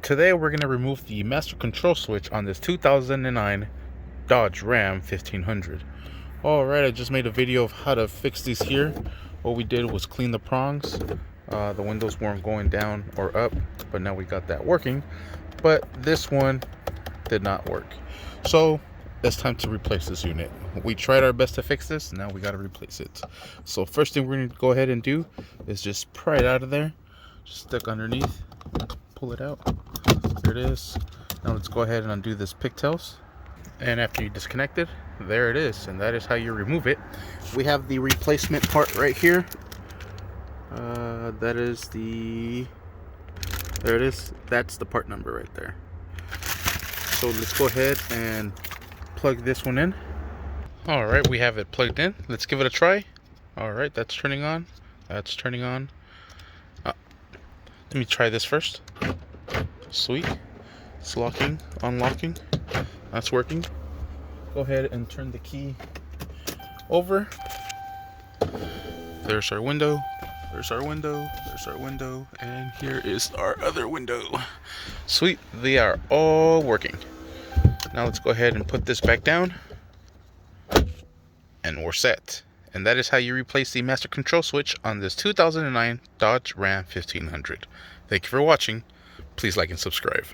Today we're going to remove the master control switch on this 2009 Dodge Ram 1500. Alright, I just made a video of how to fix these here. What we did was clean the prongs. The windows weren't going down or up, but now we got that working. But this one did not work. So it's time to replace this unit. We tried our best to fix this, now we got to replace it. So first thing we're going to go ahead and do is just pry it out of there. Just stick underneath, pull it out. There it is. Now let's go ahead and undo this pigtails. And after you disconnect it, there it is. And that is how you remove it. We have the replacement part right here. That is the... There it is. That's the part number right there. So let's go ahead and plug this one in. Alright, we have it plugged in. Let's give it a try. Alright, that's turning on. That's turning on. Let me try this first. Sweet. It's locking, unlocking. That's working. Go ahead and turn the key over. There's our window. There's our window. There's our window. And here is our other window. Sweet. They are all working. Now let's go ahead and put this back down. And we're set. And that is how you replace the master control switch on this 2009 Dodge Ram 1500. Thank you for watching. Please like and subscribe.